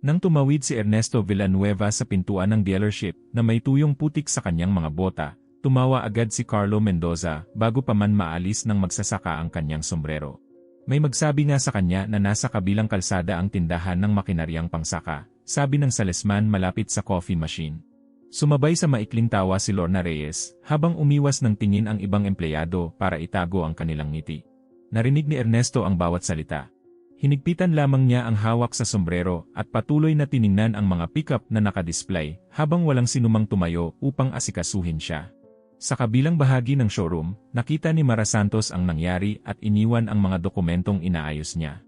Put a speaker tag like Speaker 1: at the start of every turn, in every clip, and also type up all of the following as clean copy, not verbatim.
Speaker 1: Nang tumawid si Ernesto Villanueva sa pintuan ng dealership na may tuyong putik sa kanyang mga bota, tumawa agad si Carlo Mendoza bago pa man maalis ng magsasaka ang kanyang sombrero. May magsabi nga sa kanya na nasa kabilang kalsada ang tindahan ng makinaryang pangsaka, sabi ng salesman malapit sa coffee machine. Sumabay sa maikling tawa si Lorna Reyes habang umiwas ng tingin ang ibang empleyado para itago ang kanilang ngiti. Narinig ni Ernesto ang bawat salita. Hinigpitan lamang niya ang hawak sa sombrero at patuloy na tiningnan ang mga pickup na nakadisplay habang walang sinumang tumayo upang asikasuhin siya. Sa kabilang bahagi ng showroom, nakita ni Mara Santos ang nangyari at iniwan ang mga dokumentong inaayos niya.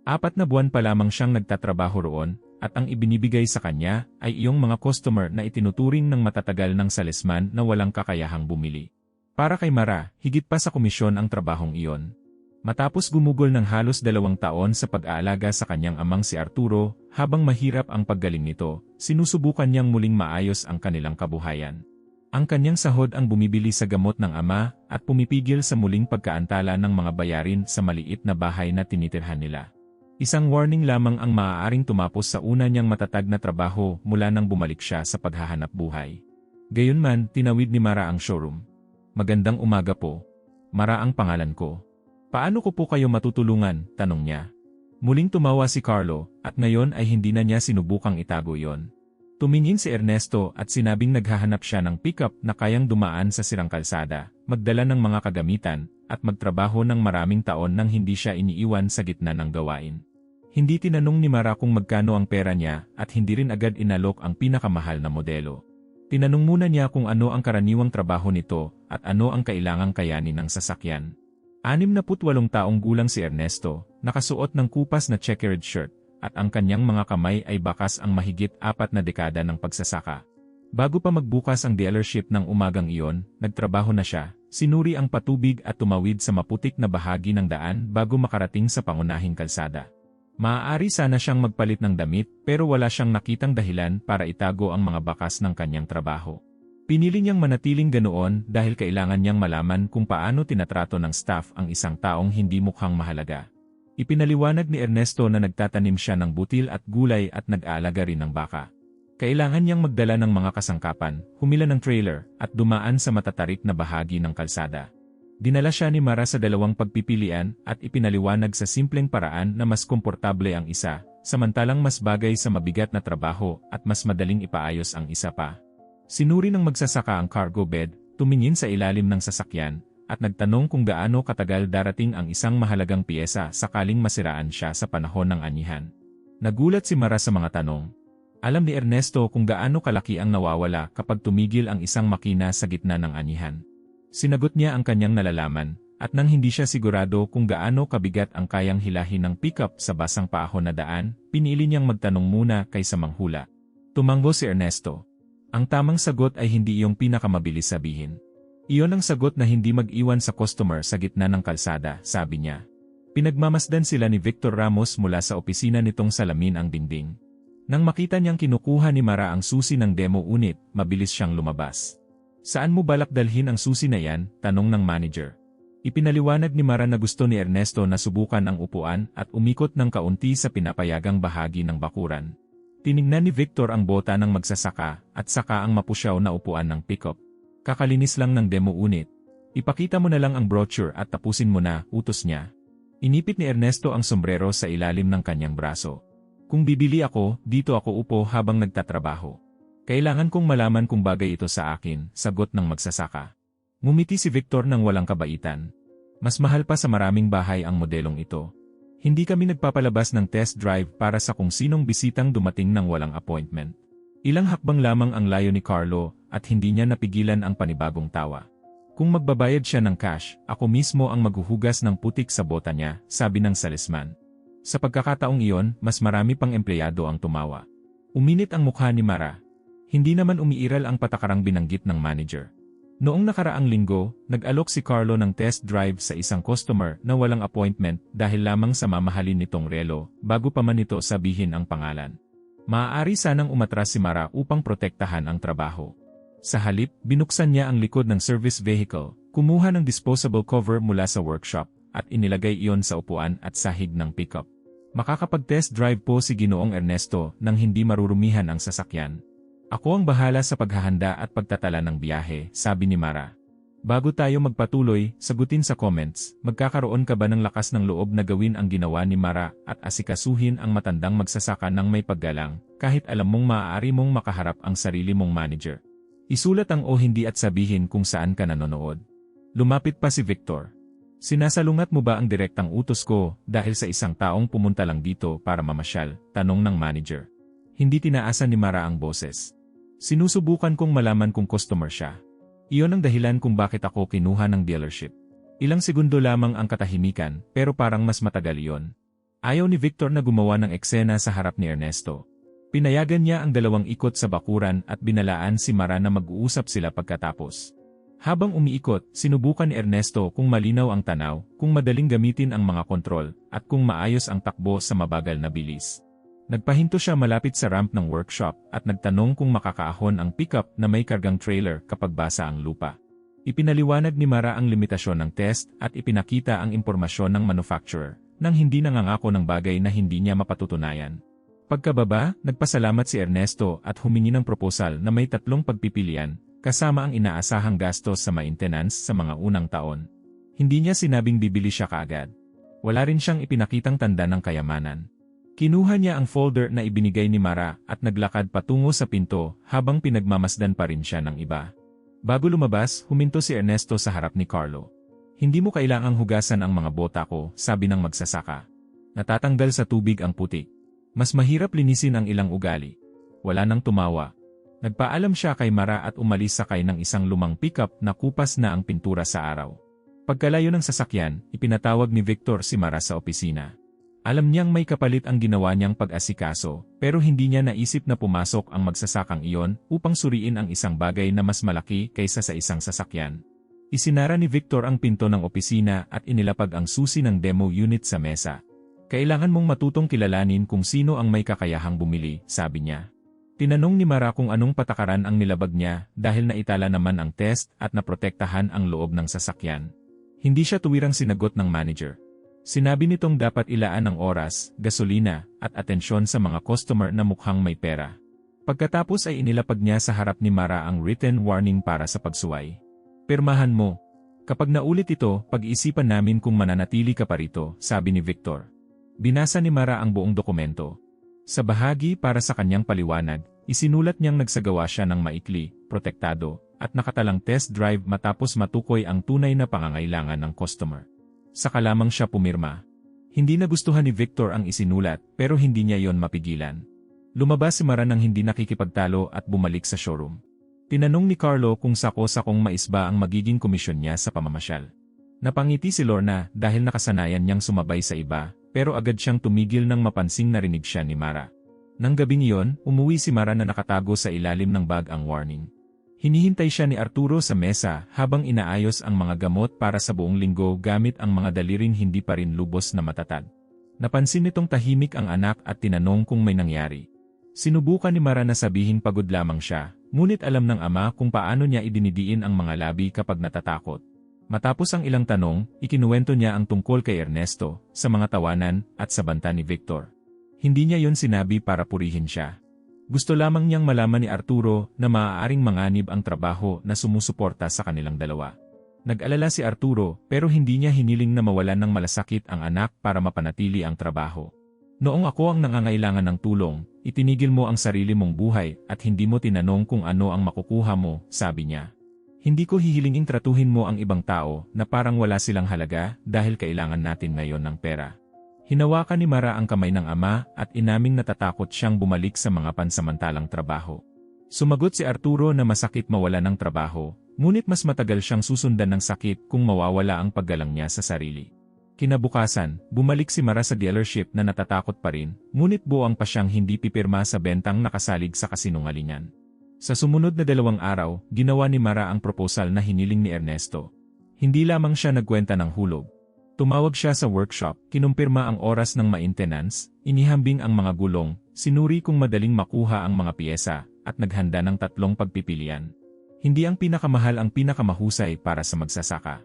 Speaker 1: 4 na buwan pa lamang siyang nagtatrabaho roon at ang ibinibigay sa kanya ay iyong mga customer na itinuturing ng matatagal ng salesman na walang kakayahang bumili. Para kay Mara, higit pa sa komisyon ang trabahong iyon. Matapos gumugol ng halos 2 taon sa pag-aalaga sa kanyang amang si Arturo, habang mahirap ang paggaling nito, sinusubukan niyang muling maayos ang kanilang kabuhayan. Ang kanyang sahod ang bumibili sa gamot ng ama at pumipigil sa muling pagkaantala ng mga bayarin sa maliit na bahay na tinitirhan nila. Isang warning lamang ang maaaring tumapos sa una niyang matatag na trabaho mula nang bumalik siya sa paghahanap buhay. Gayunman, tinawid ni Mara ang showroom. "Magandang umaga po. Mara ang pangalan ko. Paano ko po kayo matutulungan?" tanong niya. Muling tumawa si Carlo, at ngayon ay hindi na niya sinubukang itago yon. Tumingin si Ernesto at sinabing naghahanap siya ng pickup na kayang dumaan sa sirang kalsada, magdala ng mga kagamitan, at magtrabaho ng maraming taon nang hindi siya iniiwan sa gitna ng gawain. Hindi tinanong ni Mara kung magkano ang pera niya at hindi rin agad inalok ang pinakamahal na modelo. Tinanong muna niya kung ano ang karaniwang trabaho nito at ano ang kailangang kayanin ng sasakyan. 68 taong gulang si Ernesto, nakasuot ng kupas na checkered shirt, at ang kanyang mga kamay ay bakas ang mahigit 4 na dekada ng pagsasaka. Bago pa magbukas ang dealership ng umagang iyon, nagtrabaho na siya, sinuri ang patubig at tumawid sa maputik na bahagi ng daan bago makarating sa pangunahing kalsada. Maaari sana siyang magpalit ng damit pero wala siyang nakitang dahilan para itago ang mga bakas ng kanyang trabaho. Pinili niyang manatiling ganoon dahil kailangan niyang malaman kung paano tinatrato ng staff ang isang taong hindi mukhang mahalaga. Ipinaliwanag ni Ernesto na nagtatanim siya ng butil at gulay at nag-aalaga rin ng baka. Kailangan niyang magdala ng mga kasangkapan, humila ng trailer, at dumaan sa matatarik na bahagi ng kalsada. Dinala siya ni Mara sa 2 pagpipilian at ipinaliwanag sa simpleng paraan na mas komportable ang isa, samantalang mas bagay sa mabigat na trabaho at mas madaling ipaayos ang isa pa. Sinuri ng magsasaka ang cargo bed, tumingin sa ilalim ng sasakyan, at nagtanong kung gaano katagal darating ang isang mahalagang piyesa sakaling masiraan siya sa panahon ng anihan. Nagulat si Mara sa mga tanong. Alam ni Ernesto kung gaano kalaki ang nawawala kapag tumigil ang isang makina sa gitna ng anihan. Sinagot niya ang kanyang nalalaman, at nang hindi siya sigurado kung gaano kabigat ang kayang hilahin ng pickup sa basang paahon na daan, pinili niyang magtanong muna kaysa manghula. Tumango si Ernesto. Ang tamang sagot ay hindi iyong pinakamabilis sabihin. Iyon ang sagot na hindi mag-iwan sa customer sa gitna ng kalsada, sabi niya. Pinagmamasdan sila ni Victor Ramos mula sa opisina nitong salamin ang dingding. Nang makita niyang kinukuha ni Mara ang susi ng demo unit, mabilis siyang lumabas. "Saan mo balak dalhin ang susi na yan?" tanong ng manager. Ipinaliwanag ni Mara na gusto ni Ernesto na subukan ang upuan at umikot ng kaunti sa pinapayagang bahagi ng bakuran. Tiningnan ni Victor ang bota ng magsasaka at saka ang mapusyaw na upuan ng pickup. "Kakalinis lang ng demo unit. Ipakita mo na lang ang brochure at tapusin mo na," utos niya. Inipit ni Ernesto ang sombrero sa ilalim ng kanyang braso. "Kung bibili ako, dito ako upo habang nagtatrabaho. Kailangan kong malaman kung bagay ito sa akin," sagot ng magsasaka. Ngumiti si Victor ng walang kabaitan. "Mas mahal pa sa maraming bahay ang modelong ito. Hindi kami nagpapalabas ng test drive para sa kung sinong bisitang dumating ng walang appointment." Ilang hakbang lamang ang layo ni Carlo at hindi niya napigilan ang panibagong tawa. "Kung magbabayad siya ng cash, ako mismo ang maghuhugas ng putik sa bota niya," sabi ng salesman. Sa pagkakataong iyon, mas marami pang empleyado ang tumawa. Uminit ang mukha ni Mara. Hindi naman umiiral ang patakarang binanggit ng manager. Noong nakaraang linggo, nag-alok si Carlo ng test drive sa isang customer na walang appointment dahil lamang sa mamahalin nitong relo, bago pa man nito sabihin ang pangalan. Maaari sanang umatras si Mara upang protektahan ang trabaho. Sa halip, binuksan niya ang likod ng service vehicle, kumuha ng disposable cover mula sa workshop, at inilagay iyon sa upuan at sahig ng pickup. Makakapag-test drive po si Ginoong Ernesto nang hindi marurumihan ang sasakyan. Ako ang bahala sa paghahanda at pagtatala ng biyahe, sabi ni Mara. Bago tayo magpatuloy, sagutin sa comments, magkakaroon ka ba ng lakas ng loob na gawin ang ginawa ni Mara at asikasuhin ang matandang magsasaka ng may paggalang, kahit alam mong maaari mong makaharap ang sarili mong manager? Isulat ang o hindi at sabihin kung saan ka nanonood. Lumapit pa si Victor. Sinasalungat mo ba ang direktang utos ko dahil sa isang taong pumunta lang dito para mamasyal? Tanong ng manager. Hindi tinaasan ni Mara ang boses. Sinusubukan kong malaman kung customer siya. Iyon ang dahilan kung bakit ako kinuha ng dealership. Ilang segundo lamang ang katahimikan pero parang mas matagal iyon. Ayaw ni Victor na gumawa ng eksena sa harap ni Ernesto. Pinayagan niya ang 2 ikot sa bakuran at binalaan si Mara na mag-uusap sila pagkatapos. Habang umiikot, sinubukan ni Ernesto kung malinaw ang tanaw, kung madaling gamitin ang mga kontrol, at kung maayos ang takbo sa mabagal na bilis. Nagpahinto siya malapit sa ramp ng workshop at nagtanong kung makakaahon ang pickup na may kargang trailer kapag basa ang lupa. Ipinaliwanag ni Mara ang limitasyon ng test at ipinakita ang impormasyon ng manufacturer, nang hindi nangangako ng bagay na hindi niya mapatutunayan. Pagkababa, nagpasalamat si Ernesto at humingi ng proposal na may 3 pagpipilian, kasama ang inaasahang gastos sa maintenance sa mga unang taon. Hindi niya sinabing bibili siya kaagad. Wala rin siyang ipinakitang tanda ng kayamanan. Kinuha niya ang folder na ibinigay ni Mara at naglakad patungo sa pinto habang pinagmamasdan pa rin siya ng iba. Bago lumabas, huminto si Ernesto sa harap ni Carlo. Hindi mo kailangang hugasan ang mga bota ko, sabi ng magsasaka. Natatanggal sa tubig ang putik. Mas mahirap linisin ang ilang ugali. Wala nang tumawa. Nagpaalam siya kay Mara at umalis sakay ng isang lumang pickup na kupas na ang pintura sa araw. Pagkalayo ng sasakyan, ipinatawag ni Victor si Mara sa opisina. Alam niyang may kapalit ang ginawa niyang pag-asikaso, pero hindi niya naisip na pumasok ang magsasakang iyon upang suriin ang isang bagay na mas malaki kaysa sa isang sasakyan. Isinara ni Victor ang pinto ng opisina at inilapag ang susi ng demo unit sa mesa. Kailangan mong matutong kilalanin kung sino ang may kakayahang bumili, sabi niya. Tinanong ni Mara kung anong patakaran ang nilabag niya dahil naitala naman ang test at naprotektahan ang loob ng sasakyan. Hindi siya tuwirang sinagot ng manager. Sinabi nitong dapat ilaan ang oras, gasolina, at atensyon sa mga customer na mukhang may pera. Pagkatapos ay inilapag niya sa harap ni Mara ang written warning para sa pagsuway. Pirmahan mo. Kapag naulit ito, pag-iisipan namin kung mananatili ka pa rito, sabi ni Victor. Binasa ni Mara ang buong dokumento. Sa bahagi para sa kanyang paliwanag, isinulat niyang nagsagawa siya ng maikli, protektado, at nakatalang test drive matapos matukoy ang tunay na pangangailangan ng customer. Saka lamang siya pumirma. Hindi nagustuhan ni Victor ang isinulat pero hindi niya yon mapigilan. Lumabas si Mara nang hindi nakikipagtalo at bumalik sa showroom. Tinanong ni Carlo kung sako-sakong maisba ang magiging komisyon niya sa pamamasyal. Napangiti si Lorna dahil nakasanayan niyang sumabay sa iba. Pero agad siyang tumigil nang mapansing narinig siya ni Mara. Nang gabing iyon, umuwi si Mara na nakatago sa ilalim ng bag ang warning. Hinihintay siya ni Arturo sa mesa habang inaayos ang mga gamot para sa buong linggo gamit ang mga daliring hindi pa rin lubos na matatag. Napansin nitong tahimik ang anak at tinanong kung may nangyari. Sinubukan ni Mara na sabihin pagod lamang siya, ngunit alam ng ama kung paano niya idinidiin ang mga labi kapag natatakot. Matapos ang ilang tanong, ikinuwento niya ang tungkol kay Ernesto, sa mga tawanan, at sa banta ni Victor. Hindi niya yon sinabi para purihin siya. Gusto lamang niyang malaman ni Arturo na maaaring manganib ang trabaho na sumusuporta sa kanilang dalawa. Nag-alala si Arturo pero hindi niya hiniling na mawalan ng malasakit ang anak para mapanatili ang trabaho. Noong ako ang nangangailangan ng tulong, itinigil mo ang sarili mong buhay at hindi mo tinanong kung ano ang makukuha mo, sabi niya. Hindi ko hihilinging tratuhin mo ang ibang tao na parang wala silang halaga dahil kailangan natin ngayon ng pera. Hinawakan ni Mara ang kamay ng ama at inaming natatakot siyang bumalik sa mga pansamantalang trabaho. Sumagot si Arturo na masakit mawala ng trabaho, ngunit mas matagal siyang susundan ng sakit kung mawawala ang paggalang niya sa sarili. Kinabukasan, bumalik si Mara sa dealership na natatakot pa rin, ngunit buwang pa siyang hindi pipirma sa bentang nakasalig sa kasinungalingan. Sa sumunod na 2 araw, ginawa ni Mara ang proposal na hiniling ni Ernesto. Hindi lamang siya nagkwenta ng hulog. Tumawag siya sa workshop, kinumpirma ang oras ng maintenance, inihambing ang mga gulong, sinuri kung madaling makuha ang mga piyesa, at naghanda ng 3 pagpipilian. Hindi ang pinakamahal ang pinakamahusay para sa magsasaka.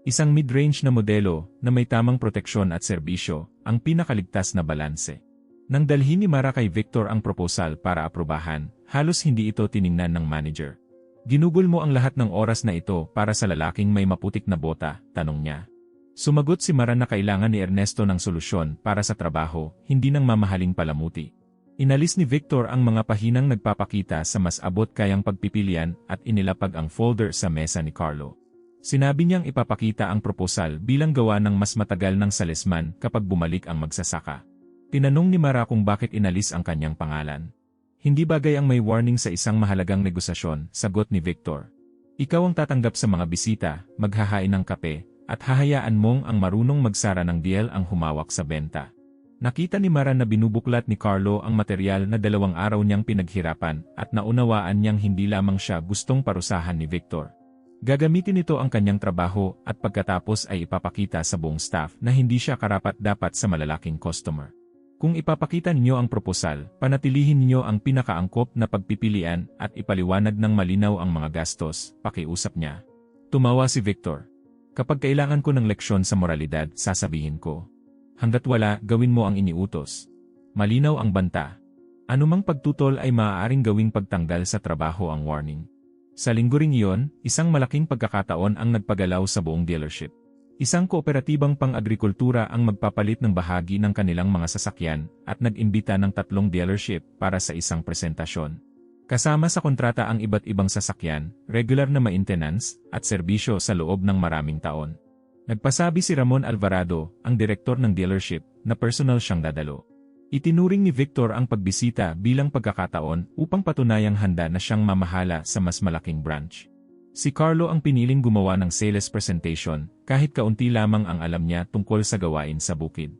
Speaker 1: Isang mid-range na modelo na may tamang proteksyon at serbisyo, ang pinakaligtas na balanse. Nang dalhin ni Mara kay Victor ang proposal para aprubahan, halos hindi ito tiningnan ng manager. Ginugol mo ang lahat ng oras na ito para sa lalaking may maputik na bota, tanong niya. Sumagot si Mara na kailangan ni Ernesto ng solusyon para sa trabaho, hindi ng mamahaling palamuti. Inalis ni Victor ang mga pahinang nagpapakita sa mas abot kayang pagpipilian at inilapag ang folder sa mesa ni Carlo. Sinabi niyang ipapakita ang proposal bilang gawa ng mas matagal ng salesman kapag bumalik ang magsasaka. Tinanong ni Mara kung bakit inalis ang kanyang pangalan. Hindi bagay ang may warning sa isang mahalagang negosasyon, sagot ni Victor. Ikaw ang tatanggap sa mga bisita, maghahain ng kape, at hahayaan mong ang marunong magsara ng deal ang humawak sa benta. Nakita ni Mara na binubuklat ni Carlo ang material na 2 araw niyang pinaghirapan at naunawaan niyang hindi lamang siya gustong parusahan ni Victor. Gagamitin nito ang kanyang trabaho at pagkatapos ay ipapakita sa buong staff na hindi siya karapat-dapat sa malalaking customer. Kung ipapakita ninyo ang proposal, panatilihin ninyo ang pinakaangkop na pagpipilian at ipaliwanag ng malinaw ang mga gastos, pakiusap niya. Tumawa si Victor. Kapag kailangan ko ng leksyon sa moralidad, sasabihin ko. Hanggat wala, gawin mo ang iniutos. Malinaw ang banta. Anumang pagtutol ay maaaring gawing pagtanggal sa trabaho ang warning. Sa linggo ring iyon, isang malaking pagkakataon ang nagpagalaw sa buong dealership. Isang kooperatibang pang-agrikultura ang magpapalit ng bahagi ng kanilang mga sasakyan at nag-imbita ng 3 dealership para sa isang presentasyon. Kasama sa kontrata ang iba't ibang sasakyan, regular na maintenance, at serbisyo sa loob ng maraming taon. Nagpasabi si Ramon Alvarado, ang direktor ng dealership, na personal siyang dadalo. Itinuring ni Victor ang pagbisita bilang pagkakataon upang patunayang handa na siyang mamahala sa mas malaking branch. Si Carlo ang piniling gumawa ng sales presentation, kahit kaunti lamang ang alam niya tungkol sa gawain sa bukid.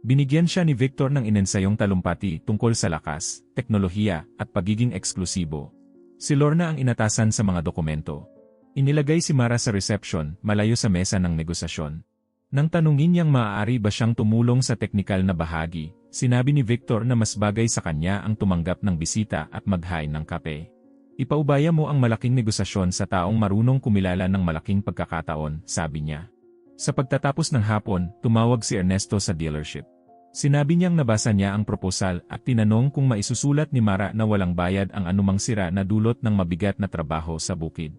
Speaker 1: Binigyan siya ni Victor ng inensayong talumpati tungkol sa lakas, teknolohiya, at pagiging eksklusibo. Si Lorna ang inatasan sa mga dokumento. Inilagay si Mara sa reception, malayo sa mesa ng negosasyon. Nang tanungin niyang maaari ba siyang tumulong sa teknikal na bahagi, sinabi ni Victor na mas bagay sa kanya ang tumanggap ng bisita at maghain ng kape. Ipaubaya mo ang malaking negosasyon sa taong marunong kumilala ng malaking pagkakataon, sabi niya. Sa pagtatapos ng hapon, tumawag si Ernesto sa dealership. Sinabi niyang nabasa niya ang proposal at tinanong kung maisusulat ni Mara na walang bayad ang anumang sira na dulot ng mabigat na trabaho sa bukid.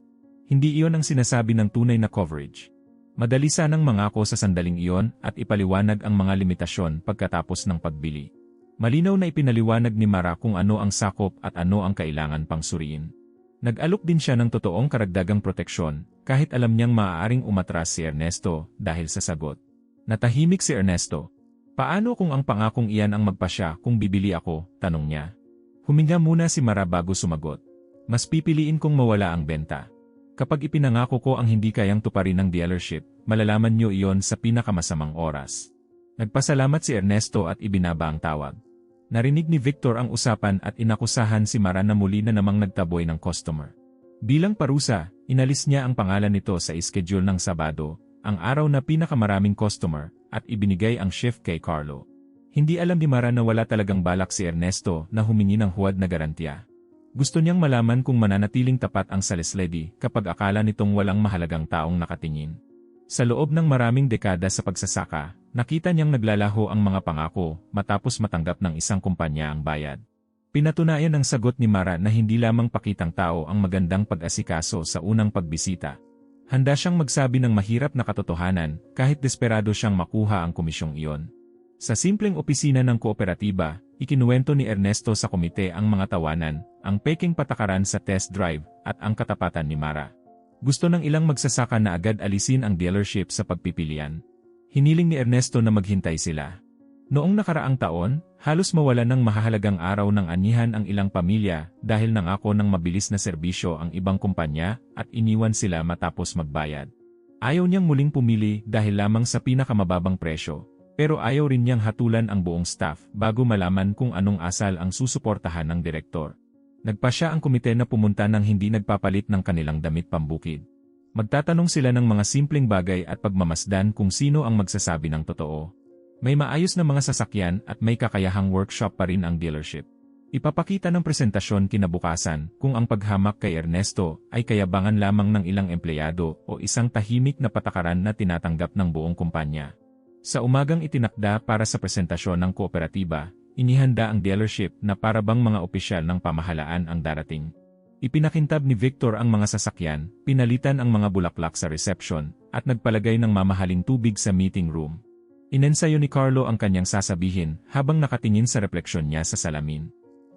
Speaker 1: Hindi iyon ang sinasabi ng tunay na coverage. Madali sanang mangako sa sandaling iyon at ipaliwanag ang mga limitasyon pagkatapos ng pagbili. Malinaw na ipinaliwanag ni Mara kung ano ang sakop at ano ang kailangan pang suriin. Nag-alok din siya ng totoong karagdagang proteksyon, kahit alam niyang maaaring umatras si Ernesto dahil sa sagot. Natahimik si Ernesto. Paano kung ang pangakong iyan ang magpasya kung bibili ako, tanong niya. Huminga muna si Mara bago sumagot. Mas pipiliin kong mawala ang benta. Kapag ipinangako ko ang hindi kayang tuparin ng dealership, malalaman niyo iyon sa pinakamasamang oras. Nagpasalamat si Ernesto at ibinaba ang tawag. Narinig ni Victor ang usapan at inakusahan si Mara na muli na namang nagtaboy ng customer. Bilang parusa, inalis niya ang pangalan nito sa schedule ng Sabado, ang araw na pinakamaraming customer, at ibinigay ang shift kay Carlo. Hindi alam ni Mara na wala talagang balak si Ernesto na humingi ng huwad na garantiya. Gusto niyang malaman kung mananatiling tapat ang salesledi kapag akala nitong walang mahalagang taong nakatingin. Sa loob ng maraming dekada sa pagsasaka, nakita niyang naglalaho ang mga pangako matapos matanggap ng isang kumpanya ang bayad. Pinatunayan ng sagot ni Mara na hindi lamang pakitang tao ang magandang pag-asikaso sa unang pagbisita. Handa siyang magsabi ng mahirap na katotohanan kahit desperado siyang makuha ang komisyong iyon. Sa simpleng opisina ng kooperatiba, ikinuwento ni Ernesto sa komite ang mga tawanan, ang peking patakaran sa test drive, at ang katapatan ni Mara. Gusto ng ilang magsasaka na agad alisin ang dealership sa pagpipilian. Hiniling ni Ernesto na maghintay sila. Noong nakaraang taon, halos mawala ng mahahalagang araw ng anihan ang ilang pamilya dahil nangako ng mabilis na serbisyo ang ibang kumpanya at iniwan sila matapos magbayad. Ayaw niyang muling pumili dahil lamang sa pinakamababang presyo, pero ayaw rin niyang hatulan ang buong staff bago malaman kung anong asal ang susuportahan ng direktor. Nagpasya ang komite na pumunta ng hindi nagpapalit ng kanilang damit pambukid. Magtatanong sila ng mga simpleng bagay at pagmamasdan kung sino ang magsasabi ng totoo. May maayos na mga sasakyan at may kakayahang workshop pa rin ang dealership. Ipapakita ng presentasyon kinabukasan kung ang paghamak kay Ernesto ay kayabangan lamang ng ilang empleyado o isang tahimik na patakaran na tinatanggap ng buong kumpanya. Sa umagang itinakda para sa presentasyon ng kooperatiba, inihanda ang dealership na parabang mga opisyal ng pamahalaan ang darating. Ipinakintab ni Victor ang mga sasakyan, pinalitan ang mga bulaklak sa reception, at nagpalagay ng mamahaling tubig sa meeting room. Inensayo ni Carlo ang kanyang sasabihin habang nakatingin sa refleksyon niya sa salamin.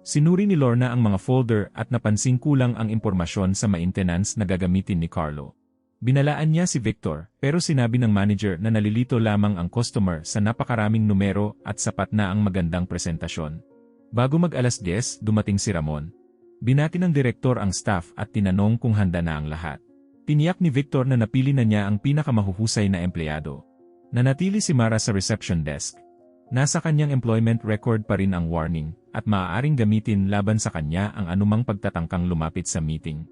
Speaker 1: Sinuri ni Lorna ang mga folder at napansing kulang ang impormasyon sa maintenance na gagamitin ni Carlo. Binalaan niya si Victor, pero sinabi ng manager na nalilito lamang ang customer sa napakaraming numero at sapat na ang magandang presentasyon. Bago mag-alas 10, dumating si Ramon. Binati ng direktor ang staff at tinanong kung handa na ang lahat. Tiniyak ni Victor na napili na niya ang pinakamahuhusay na empleyado. Nanatili si Mara sa reception desk. Nasa kanyang employment record pa rin ang warning, at maaaring gamitin laban sa kanya ang anumang pagtatangkang lumapit sa meeting.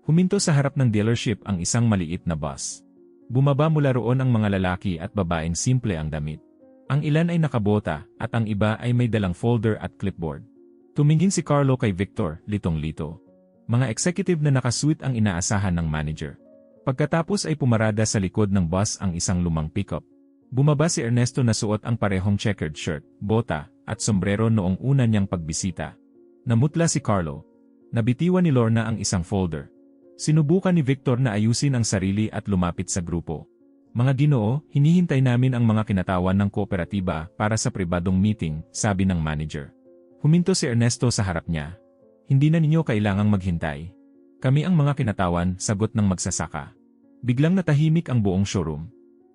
Speaker 1: Huminto sa harap ng dealership ang isang maliit na bus. Bumaba mula roon ang mga lalaki at babaeng simple ang damit. Ang ilan ay nakabota, at ang iba ay may dalang folder at clipboard. Tumingin si Carlo kay Victor, litong-lito. Mga executive na nakasuit ang inaasahan ng manager. Pagkatapos ay pumarada sa likod ng bus ang isang lumang pickup. Bumaba si Ernesto na suot ang parehong checkered shirt, bota, at sombrero noong una niyang pagbisita. Namutla si Carlo. Nabitiwan ni Lorna ang isang folder. Sinubukan ni Victor na ayusin ang sarili at lumapit sa grupo. Mga Ginoo, hinihintay namin ang mga kinatawan ng kooperatiba para sa pribadong meeting, sabi ng manager. Huminto si Ernesto sa harap niya. Hindi na ninyo kailangang maghintay. Kami ang mga kinatawan, sagot ng magsasaka. Biglang natahimik ang buong showroom.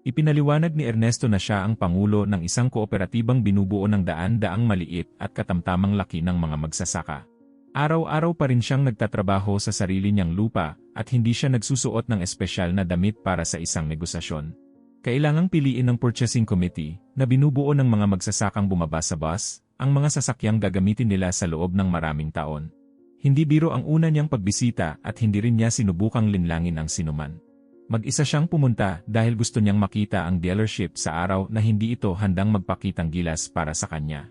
Speaker 1: Ipinaliwanag ni Ernesto na siya ang pangulo ng isang kooperatibang binubuo ng daan-daang maliit at katamtamang laki ng mga magsasaka. Araw-araw pa rin siyang nagtatrabaho sa sarili niyang lupa at hindi siya nagsusuot ng espesyal na damit para sa isang negosasyon. Kailangang piliin ng purchasing committee na binubuo ng mga magsasakang bumaba sa bus, ang mga sasakyang gagamitin nila sa loob ng maraming taon. Hindi biro ang una niyang pagbisita at hindi rin niya sinubukang linlangin ang sinuman. Mag-isa siyang pumunta dahil gusto niyang makita ang dealership sa araw na hindi ito handang magpakitang gilas para sa kanya.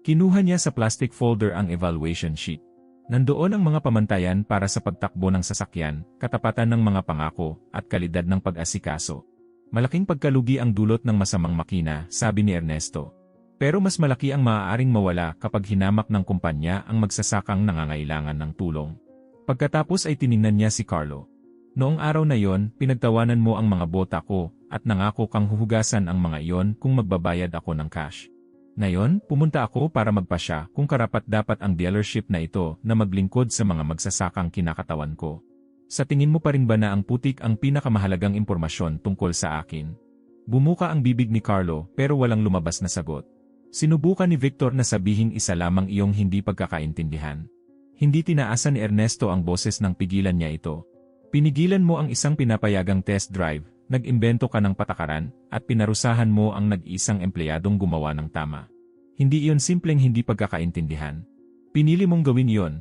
Speaker 1: Kinuha niya sa plastic folder ang evaluation sheet. Nandoon ang mga pamantayan para sa pagtakbo ng sasakyan, katapatan ng mga pangako, at kalidad ng pag-asikaso. Malaking pagkalugi ang dulot ng masamang makina, sabi ni Ernesto. Pero mas malaki ang maaaring mawala kapag hinamak ng kumpanya ang magsasakang nangangailangan ng tulong. Pagkatapos ay tiningnan niya si Carlo. Noong araw na yon, pinagtawanan mo ang mga bota ko, at nangako kang huhugasan ang mga iyon kung magbabayad ako ng cash. Ngayon, pumunta ako para magpasya kung karapat-dapat ang dealership na ito na maglingkod sa mga magsasakang kinakatawan ko. Sa tingin mo pa rin ba na ang putik ang pinakamahalagang impormasyon tungkol sa akin? Bumuka ang bibig ni Carlo pero walang lumabas na sagot. Sinubukan ni Victor na sabihing isa lamang iyong hindi pagkakaintindihan. Hindi tinaasan ni Ernesto ang boses nang pigilan niya ito. Pinigilan mo ang isang pinapayagang test drive, nag-imbento ka ng patakaran, at pinarusahan mo ang nag-iisang empleyadong gumawa ng tama. Hindi iyon simpleng hindi pagkakaintindihan. Pinili mong gawin iyon.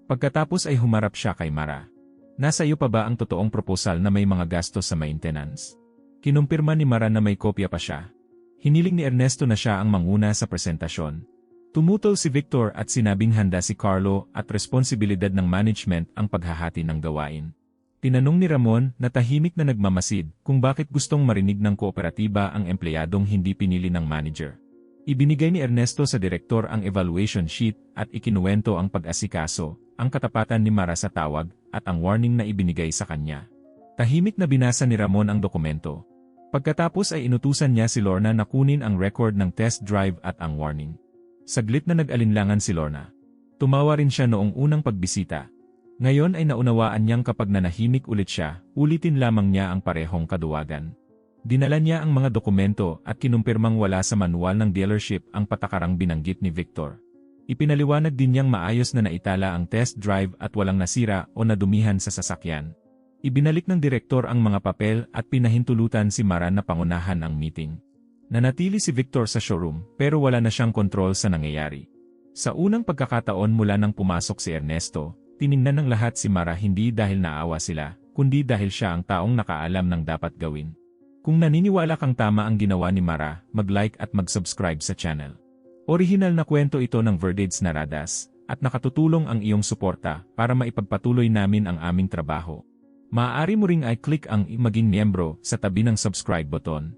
Speaker 1: Pagkatapos ay humarap siya kay Mara. Nasa iyo pa ba ang totoong proposal na may mga gastos sa maintenance? Kinumpirma ni Mara na may kopya pa siya. Hiniling ni Ernesto na siya ang manguna sa presentasyon. Tumutol si Victor at sinabing handa si Carlo at responsibilidad ng management ang paghahati ng gawain. Tinanong ni Ramon na tahimik na nagmamasid kung bakit gustong marinig ng kooperatiba ang empleyadong hindi pinili ng manager. Ibinigay ni Ernesto sa direktor ang evaluation sheet at ikinuwento ang pag-asikaso, ang katapatan ni Mara sa tawag, at ang warning na ibinigay sa kanya. Tahimik na binasa ni Ramon ang dokumento. Pagkatapos ay inutusan niya si Lorna na kunin ang record ng test drive at ang warning. Saglit na nag-alinlangan si Lorna. Tumawa rin siya noong unang pagbisita. Ngayon ay naunawaan niyang kapag nanahimik ulit siya, ulitin lamang niya ang parehong kaduwagan. Dinala niya ang mga dokumento at kinumpirmang wala sa manual ng dealership ang patakarang binanggit ni Victor. Ipinaliwanag din niyang maayos na naitala ang test drive at walang nasira o nadumihan sa sasakyan. Ibinalik ng direktor ang mga papel at pinahintulutan si Mara na pangunahan ang meeting. Nanatili si Victor sa showroom pero wala na siyang kontrol sa nangyayari. Sa unang pagkakataon mula nang pumasok si Ernesto, tiningnan ng lahat si Mara hindi dahil naawa sila, kundi dahil siya ang taong nakaalam ng dapat gawin. Kung naniniwala kang tama ang ginawa ni Mara, mag-like at mag-subscribe sa channel. Orihinal na kwento ito ng Verdades Narradas, at nakatutulong ang iyong suporta para maipagpatuloy namin ang aming trabaho. Maaari mo ring i-click ang maging miyembro sa tabi ng subscribe button.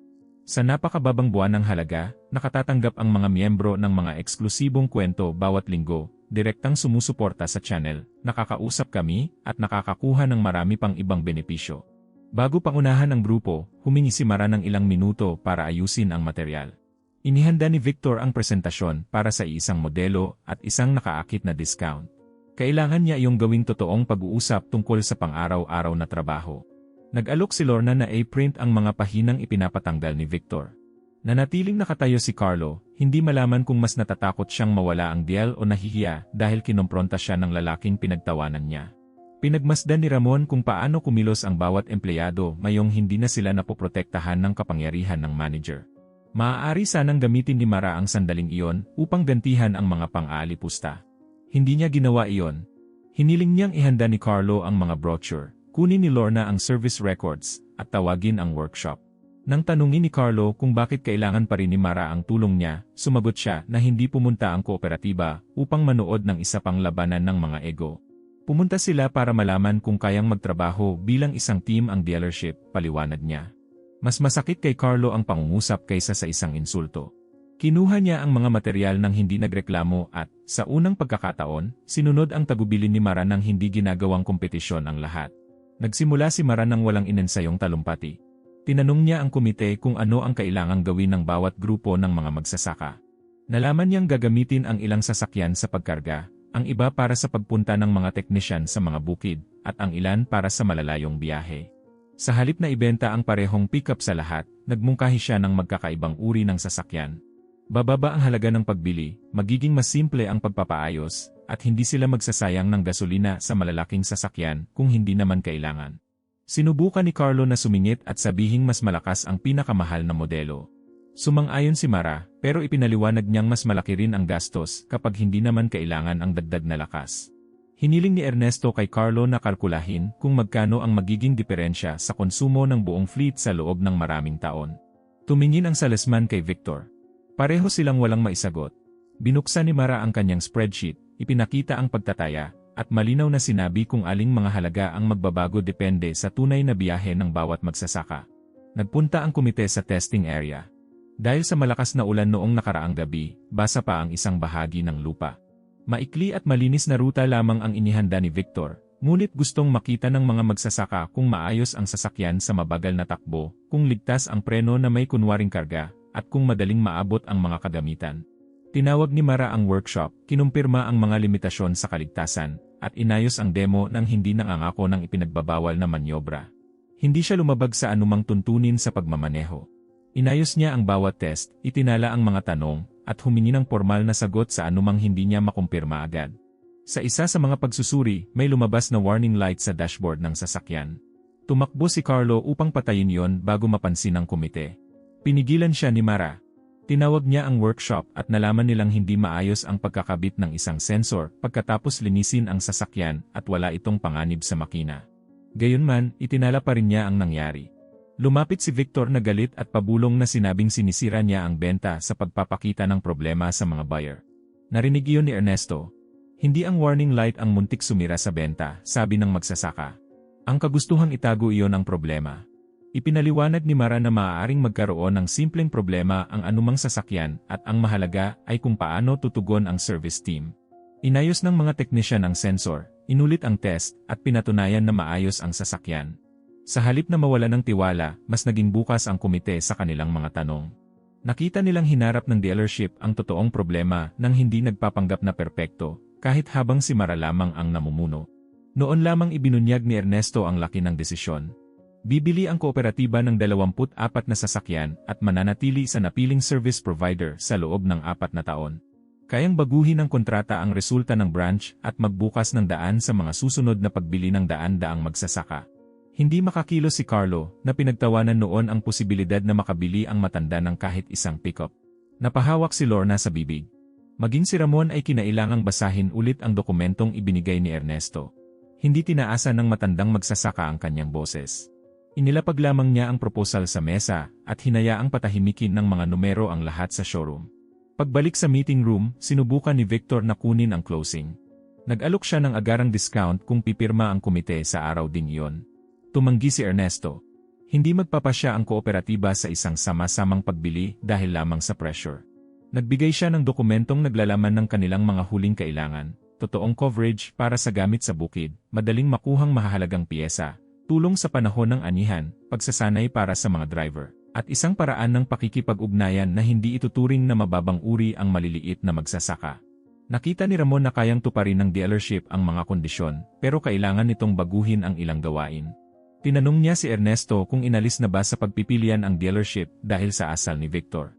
Speaker 1: Sa napakababang buwan ng halaga, nakatatanggap ang mga miyembro ng mga eksklusibong kwento bawat linggo, direktang sumusuporta sa channel, nakakausap kami, at nakakakuha ng marami pang ibang benepisyo. Bago pangunahan ang grupo, humingi si Mara ng ilang minuto para ayusin ang material. Inihanda ni Victor ang presentasyon para sa isang modelo at isang nakaakit na discount. Kailangan niya iyong gawing totoong pag-uusap tungkol sa pang-araw-araw na trabaho. Nag-alok si Lorna na i-print ang mga pahinang ipinapatanggal ni Victor. Nanatiling nakatayo si Carlo, hindi malaman kung mas natatakot siyang mawala ang deal o nahihiya dahil kinompronta siya ng lalaking pinagtawanan niya. Pinagmasdan ni Ramon kung paano kumilos ang bawat empleyado mayong hindi na sila napoprotektahan ng kapangyarihan ng manager. Maaari sanang gamitin ni Mara ang sandaling iyon upang gantihan ang mga pang-aalipusta. Hindi niya ginawa iyon. Hiniling niyang ihanda ni Carlo ang mga brochure, kunin ni Lorna ang service records, at tawagin ang workshop. Nang tanungin ni Carlo kung bakit kailangan pa rin ni Mara ang tulong niya, sumagot siya na hindi pumunta ang kooperatiba upang manood ng isa pang labanan ng mga ego. Pumunta sila para malaman kung kayang magtrabaho bilang isang team ang dealership, paliwanag niya. Mas masakit kay Carlo ang pangungusap kaysa sa isang insulto. Kinuha niya ang mga materyal ng hindi nagreklamo at, sa unang pagkakataon, sinunod ang tagubilin ni Mara ng hindi ginagawang kompetisyon ang lahat. Nagsimula si Mara ng walang inensayong talumpati. Tinanong niya ang komite kung ano ang kailangang gawin ng bawat grupo ng mga magsasaka. Nalaman niyang gagamitin ang ilang sasakyan sa pagkarga, ang iba para sa pagpunta ng mga teknisyan sa mga bukid, at ang ilan para sa malalayong biyahe. Sa halip na ibenta ang parehong pickup sa lahat, nagmungkahi siya ng magkakaibang uri ng sasakyan. Bababa ang halaga ng pagbili, magiging mas simple ang pagpapaayos, at hindi sila magsasayang ng gasolina sa malalaking sasakyan kung hindi naman kailangan. Sinubukan ni Carlo na sumingit at sabihing mas malakas ang pinakamahal na modelo. Sumang-ayon si Mara, pero ipinaliwanag niyang mas malaki rin ang gastos kapag hindi naman kailangan ang dagdag na lakas. Hiniling ni Ernesto kay Carlo na kalkulahin kung magkano ang magiging diferensya sa konsumo ng buong fleet sa loob ng maraming taon. Tumingin ang salesman kay Victor. Pareho silang walang maisagot. Binuksan ni Mara ang kanyang spreadsheet, ipinakita ang pagtataya, at malinaw na sinabi kung aling mga halaga ang magbabago depende sa tunay na biyahe ng bawat magsasaka. Nagpunta ang komite sa testing area. Dahil sa malakas na ulan noong nakaraang gabi, basa pa ang isang bahagi ng lupa. Maikli at malinis na ruta lamang ang inihanda ni Victor, ngunit gustong makita ng mga magsasaka kung maayos ang sasakyan sa mabagal na takbo, kung ligtas ang preno na may kunwaring karga, at kung madaling maabot ang mga kagamitan. Tinawag ni Mara ang workshop, kinumpirma ang mga limitasyon sa kaligtasan, at inayos ang demo ng hindi nangangako ng ipinagbabawal na manyobra. Hindi siya lumabag sa anumang tuntunin sa pagmamaneho. Inayos niya ang bawat test, itinala ang mga tanong, at humingi ng formal na sagot sa anumang hindi niya makumpirma agad. Sa isa sa mga pagsusuri, may lumabas na warning light sa dashboard ng sasakyan. Tumakbo si Carlo upang patayin yon bago mapansin ng komite. Pinigilan siya ni Mara. Tinawag niya ang workshop at nalaman nilang hindi maayos ang pagkakabit ng isang sensor pagkatapos linisin ang sasakyan at wala itong panganib sa makina. Gayunman, itinala pa rin niya ang nangyari. Lumapit si Victor na galit at pabulong na sinabing sinisira niya ang benta sa pagpapakita ng problema sa mga buyer. Narinig iyon ni Ernesto. Hindi ang warning light ang muntik sumira sa benta, sabi ng magsasaka. Ang kagustuhang itago iyon ang problema. Ipinaliwanag ni Mara na maaaring magkaroon ng simpleng problema ang anumang sasakyan at ang mahalaga ay kung paano tutugon ang service team. Inayos ng mga teknisyan ang sensor, inulit ang test at pinatunayan na maayos ang sasakyan. Sa halip na mawala ng tiwala, mas naging bukas ang komite sa kanilang mga tanong. Nakita nilang hinarap ng dealership ang totoong problema nang hindi nagpapanggap na perpekto, kahit habang si Mara lamang ang namumuno. Noon lamang ibinunyag ni Ernesto ang laki ng desisyon. Bibili ang kooperatiba ng 24 na sasakyan at mananatili sa napiling service provider sa loob ng 4 na taon. Kayang baguhin ng kontrata ang resulta ng branch at magbukas ng daan sa mga susunod na pagbili ng daan-daang magsasaka. Hindi makakilos si Carlo na pinagtawanan noon ang posibilidad na makabili ang matanda ng kahit isang pickup. Napahawak si Lorna sa bibig. Maging si Ramon ay kinailangang basahin ulit ang dokumentong ibinigay ni Ernesto. Hindi tinaasa ng matandang magsasaka ang kanyang boses. Inilapag lamang niya ang proposal sa mesa at hinayaang patahimikin ng mga numero ang lahat sa showroom. Pagbalik sa meeting room, sinubukan ni Victor na kunin ang closing. Nag-alok siya ng agarang discount kung pipirma ang komite sa araw ding iyon. Tumanggi si Ernesto. Hindi magpapasya ang kooperatiba sa isang sama-samang pagbili dahil lamang sa pressure. Nagbigay siya ng dokumentong naglalaman ng kanilang mga huling kailangan, totoong coverage para sa gamit sa bukid, madaling makuhang mahahalagang piyesa, tulong sa panahon ng anihan, pagsasanay para sa mga driver, at isang paraan ng pakikipag-ugnayan na hindi ituturing na mababang uri ang maliliit na magsasaka. Nakita ni Ramon na kayang tuparin ng dealership ang mga kondisyon, pero kailangan nitong baguhin ang ilang gawain. Tinanong niya si Ernesto kung inalis na ba sa pagpipilian ang dealership dahil sa asal ni Victor.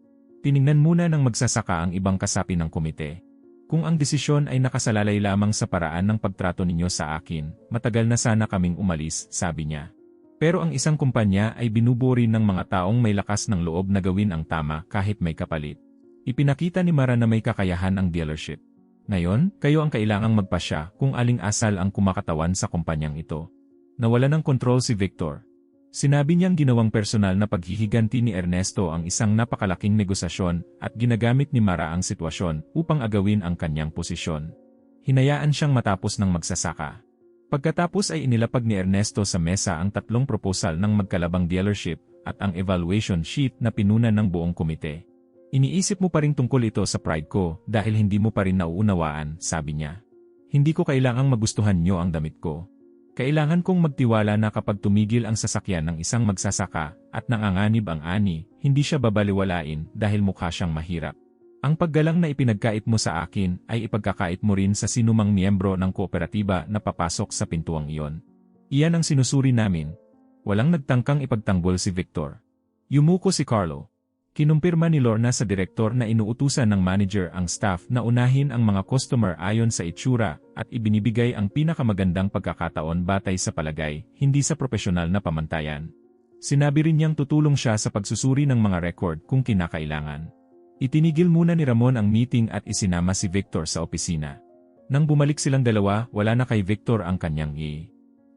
Speaker 1: Tiningnan muna ng magsasaka ang ibang kasapi ng komite. Kung ang desisyon ay nakasalalay lamang sa paraan ng pagtrato ninyo sa akin, matagal na sana kaming umalis, sabi niya. Pero ang isang kumpanya ay binuburi ng mga taong may lakas ng loob na gawin ang tama kahit may kapalit. Ipinakita ni Mara na may kakayahan ang dealership. Ngayon, kayo ang kailangang magpasya kung aling asal ang kumakatawan sa kumpanyang ito. Nawala ng kontrol si Victor. Sinabi niyang ginawang personal na paghihiganti ni Ernesto ang isang napakalaking negosasyon at ginagamit ni Mara ang sitwasyon upang agawin ang kanyang posisyon. Hinayaan siyang matapos ng magsasaka. Pagkatapos ay inilapag ni Ernesto sa mesa ang 3 proposal ng magkalabang dealership at ang evaluation sheet na pinunan ng buong komite. Iniisip mo pa rin tungkol ito sa pride ko dahil hindi mo pa rin nauunawaan, sabi niya. Hindi ko kailangang magustuhan niyo ang damit ko. Kailangan kong magtiwala na kapag tumigil ang sasakyan ng isang magsasaka at nanganganib ang ani, hindi siya babaliwalain dahil mukha siyang mahirap. Ang paggalang na ipinagkait mo sa akin ay ipagkakait mo rin sa sinumang miyembro ng kooperatiba na papasok sa pintuang iyon. Iyan ang sinusuri namin. Walang nagtangkang ipagtanggol si Victor. Yumuko si Carlo. Kinumpirma ni Lorna sa direktor na inuutusan ng manager ang staff na unahin ang mga customer ayon sa itsura at ibinibigay ang pinakamagandang pagkakataon batay sa palagay, hindi sa propesyonal na pamantayan. Sinabi rin niyang tutulong siya sa pagsusuri ng mga record kung kinakailangan. Itinigil muna ni Ramon ang meeting at isinama si Victor sa opisina. Nang bumalik silang dalawa, wala na kay Victor ang kanyang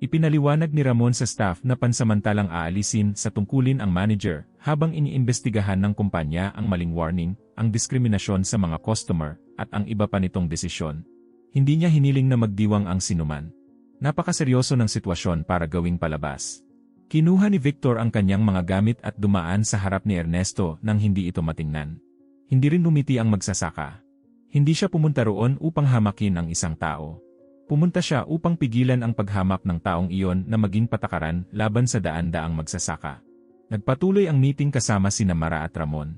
Speaker 1: Ipinaliwanag ni Ramon sa staff na pansamantalang aalisin sa tungkulin ang manager habang iniimbestigahan ng kumpanya ang maling warning, ang diskriminasyon sa mga customer, at ang iba pa nitong desisyon. Hindi niya hiniling na magdiwang ang sinuman. Napakaseryoso ng sitwasyon para gawing palabas. Kinuha ni Victor ang kanyang mga gamit at dumaan sa harap ni Ernesto nang hindi ito matingnan. Hindi rin lumiti ang magsasaka. Hindi siya pumunta roon upang hamakin ang isang tao. Pumunta siya upang pigilan ang paghamak ng taong iyon na maging patakaran laban sa daan-daang magsasaka. Nagpatuloy ang meeting kasama sina Mara at Ramon.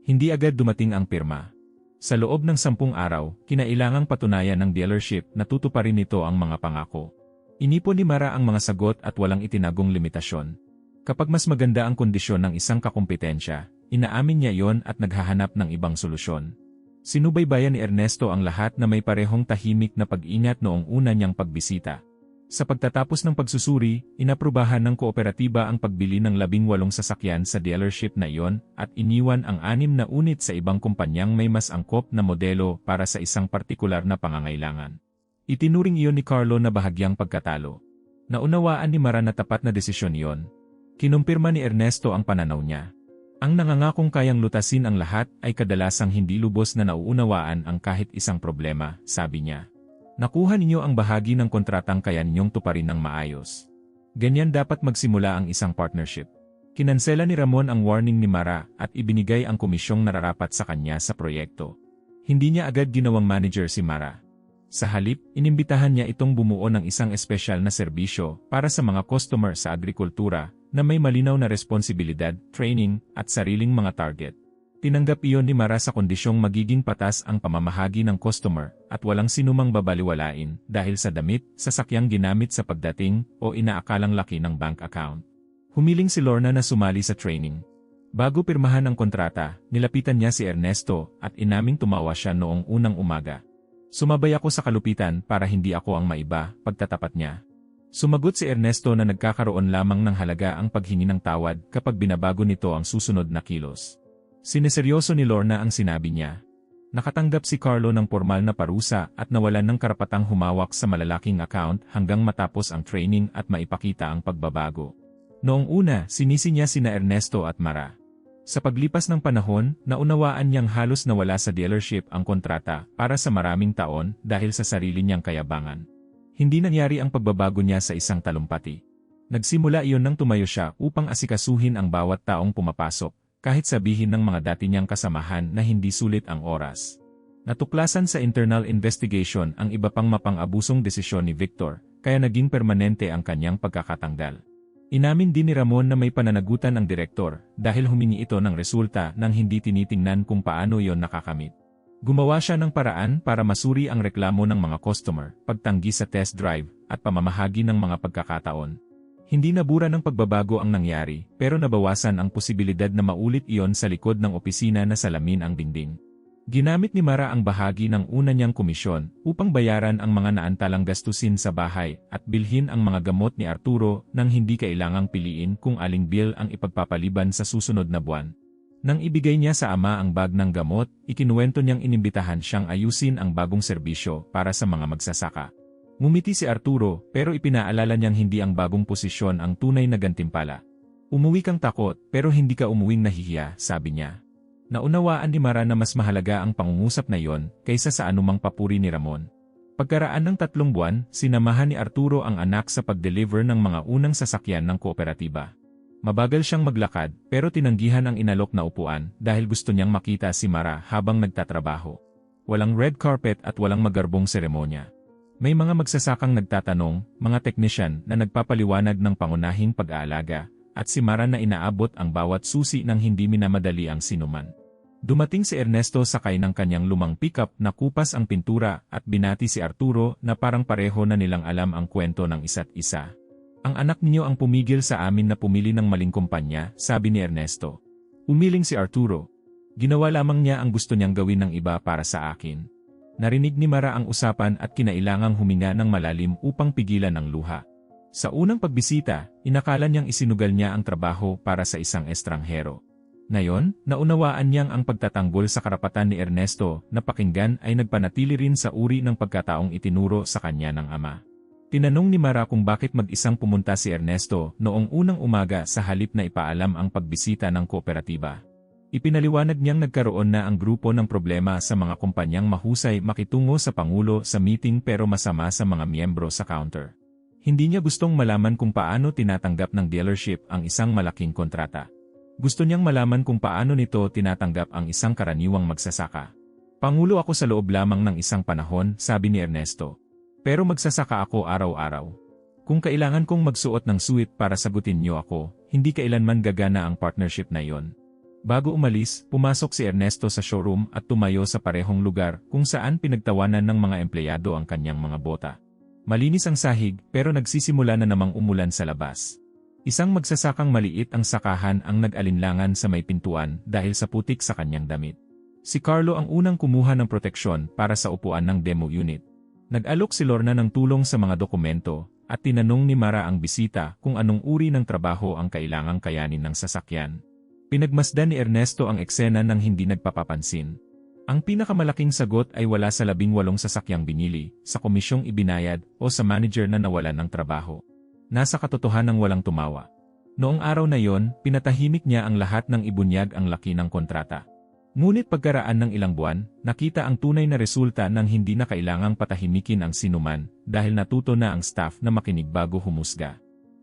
Speaker 1: Hindi agad dumating ang pirma. Sa loob ng 10 araw, kinailangang patunayan ng dealership na tutuparin nito ang mga pangako. Inipon ni Mara ang mga sagot at walang itinagong limitasyon. Kapag mas maganda ang kondisyon ng isang kakumpetensya, inaamin niya iyon at naghahanap ng ibang solusyon. Sinubaybayan ni Ernesto ang lahat na may parehong tahimik na pag-ingat noong una niyang pagbisita. Sa pagtatapos ng pagsusuri, inaprubahan ng kooperatiba ang pagbili ng 18 sasakyan sa dealership na iyon at iniwan ang 6 na unit sa ibang kumpanyang may mas angkop na modelo para sa isang partikular na pangangailangan. Itinuring iyon ni Carlo na bahagyang pagkatalo. Naunawaan ni Mara na tapat na desisyon iyon. Kinumpirma ni Ernesto ang pananaw niya. Ang nangangakong kayang lutasin ang lahat ay kadalasang hindi lubos na nauunawaan ang kahit isang problema, sabi niya. Nakuha ninyo ang bahagi ng kontratang kaya ninyong tuparin ng maayos. Ganyan dapat magsimula ang isang partnership. Kinansela ni Ramon ang warning ni Mara at ibinigay ang komisyong nararapat sa kanya sa proyekto. Hindi niya agad ginawang manager si Mara. Sa halip, inimbitahan niya itong bumuo ng isang espesyal na serbisyo para sa mga customer sa agrikultura na may malinaw na responsibilidad, training, at sariling mga target. Tinanggap iyon ni Mara sa kondisyong magiging patas ang pamamahagi ng customer at walang sinumang babaliwalain dahil sa damit, sasakyang ginamit sa pagdating o inaakalang laki ng bank account. Humiling si Lorna na sumali sa training. Bago pirmahan ang kontrata, nilapitan niya si Ernesto at inaming tumawa siya noong unang umaga. Sumabay ako sa kalupitan para hindi ako ang maiba, pagtatapat niya. Sumagot si Ernesto na nagkakaroon lamang ng halaga ang paghingi ng tawad kapag binabago nito ang susunod na kilos. Sineseryoso ni Lorna ang sinabi niya. Nakatanggap si Carlo ng formal na parusa at nawalan ng karapatang humawak sa malalaking account hanggang matapos ang training at maipakita ang pagbabago. Noong una, sinisi niya sina Ernesto at Mara. Sa paglipas ng panahon, naunawaan niyang halos nawala sa dealership ang kontrata para sa maraming taon dahil sa sarili niyang kayabangan. Hindi nangyari ang pagbabago niya sa isang talumpati. Nagsimula iyon nang tumayo siya upang asikasuhin ang bawat taong pumapasok, kahit sabihin ng mga dati niyang kasamahan na hindi sulit ang oras. Natuklasan sa internal investigation ang iba pang mapang-abusong desisyon ni Victor, kaya naging permanente ang kanyang pagkakatanggal. Inamin din ni Ramon na may pananagutan ang direktor dahil humingi ito ng resulta nang hindi tinitingnan kung paano iyon nakakamit. Gumawa siya ng paraan para masuri ang reklamo ng mga customer, pagtanggi sa test drive, at pamamahagi ng mga pagkakataon. Hindi nabura ng pagbabago ang nangyari, pero nabawasan ang posibilidad na maulit iyon sa likod ng opisina na salamin ang dingding. Ginamit ni Mara ang bahagi ng una niyang komisyon upang bayaran ang mga naantalang gastusin sa bahay at bilhin ang mga gamot ni Arturo nang hindi kailangang piliin kung aling bill ang ipagpapaliban sa susunod na buwan. Nang ibigay niya sa ama ang bag ng gamot, ikinuwento niyang inimbitahan siyang ayusin ang bagong serbisyo para sa mga magsasaka. Ngumiti si Arturo pero ipinaalala niyang hindi ang bagong posisyon ang tunay na gantimpala. Umuwi kang takot pero hindi ka umuwing nahihiya, sabi niya. Naunawaan ni Mara na mas mahalaga ang pangungusap na iyon kaysa sa anumang papuri ni Ramon. Pagkaraan ng 3 buwan, sinamahan ni Arturo ang anak sa pag-deliver ng mga unang sasakyan ng kooperatiba. Mabagal siyang maglakad pero tinanggihan ang inalok na upuan dahil gusto niyang makita si Mara habang nagtatrabaho. Walang red carpet at walang magarbong seremonya. May mga magsasakang nagtatanong, mga teknisyan na nagpapaliwanag ng pangunahing pag-aalaga, at si Mara na inaabot ang bawat susi nang hindi minamadali ang sinuman. Dumating si Ernesto sakay ng kanyang lumang pickup na kupas ang pintura at binati si Arturo na parang pareho na nilang alam ang kwento ng isa't isa. Ang anak niyo ang pumigil sa amin na pumili ng maling kumpanya, sabi ni Ernesto. Umiling si Arturo. Ginawa lamang niya ang gusto niyang gawin ng iba para sa akin. Narinig ni Mara ang usapan at kinailangang huminga ng malalim upang pigilan ang luha. Sa unang pagbisita, inakala niyang isinugal niya ang trabaho para sa isang estranghero. Ngayon, naunawaan niyang ang pagtatanggol sa karapatan ni Ernesto na pakinggan ay nagpanatili rin sa uri ng pagkataong itinuro sa kanya ng ama. Tinanong ni Mara kung bakit mag-isang pumunta si Ernesto noong unang umaga sa halip na ipaalam ang pagbisita ng kooperatiba. Ipinaliwanag niyang nagkaroon na ang grupo ng problema sa mga kumpanyang mahusay makitungo sa Pangulo sa meeting pero masama sa mga miyembro sa counter. Hindi niya gustong malaman kung paano tinatanggap ng dealership ang isang malaking kontrata. Gusto niyang malaman kung paano nito tinatanggap ang isang karaniwang magsasaka. Pangulo ako sa loob lamang ng isang panahon, sabi ni Ernesto. Pero magsasaka ako araw-araw. Kung kailangan kong magsuot ng suit para sagutin niyo ako, hindi kailanman gagana ang partnership na iyon. Bago umalis, pumasok si Ernesto sa showroom at tumayo sa parehong lugar kung saan pinagtawanan ng mga empleyado ang kanyang mga bota. Malinis ang sahig pero nagsisimula na namang umulan sa labas. Isang magsasakang maliit ang sakahan ang nag-alinlangan sa may pintuan dahil sa putik sa kanyang damit. Si Carlo ang unang kumuha ng proteksyon para sa upuan ng demo unit. Nag-alok si Lorna ng tulong sa mga dokumento at tinanong ni Mara ang bisita kung anong uri ng trabaho ang kailangang kayanin ng sasakyan. Pinagmasdan ni Ernesto ang eksena ng hindi nagpapapansin. Ang pinakamalaking sagot ay wala sa 18 sasakyang binili, sa komisyong ibinayad o sa manager na nawalan ng trabaho. Nasa katotohanang walang tumawa. Noong araw na yon, pinatahimik niya ang lahat ng ibunyag ang laki ng kontrata. Ngunit pagkaraan ng ilang buwan, nakita ang tunay na resulta ng hindi na kailangang patahimikin ang sinuman dahil natuto na ang staff na makinig bago humusga.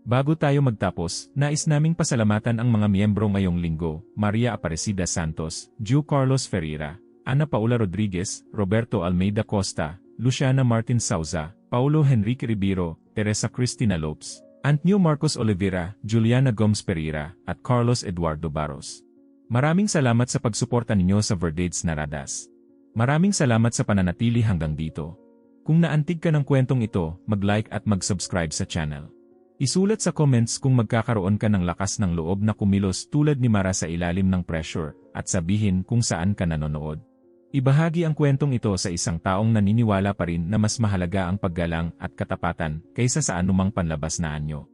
Speaker 1: Bago tayo magtapos, nais naming pasalamatan ang mga miyembro ngayong linggo, Maria Aparecida Santos, Ju Carlos Ferreira, Ana Paula Rodriguez, Roberto Almeida Costa, Luciana Martin Sauza, Paulo Henrique Ribiro, Teresa Cristina Lopes, Antnio Marcos Oliveira, Juliana Gomes Pereira, at Carlos Eduardo Barros. Maraming salamat sa pagsuporta ninyo sa Verdades Naradas. Maraming salamat sa pananatili hanggang dito. Kung naantig ka ng kwentong ito, mag-like at mag-subscribe sa channel. Isulat sa comments kung magkakaroon ka ng lakas ng loob na kumilos tulad ni Mara sa ilalim ng pressure at sabihin kung saan ka nanonood. Ibahagi ang kwentong ito sa isang taong naniniwala pa rin na mas mahalaga ang paggalang at katapatan kaysa sa anumang panlabas na anyo.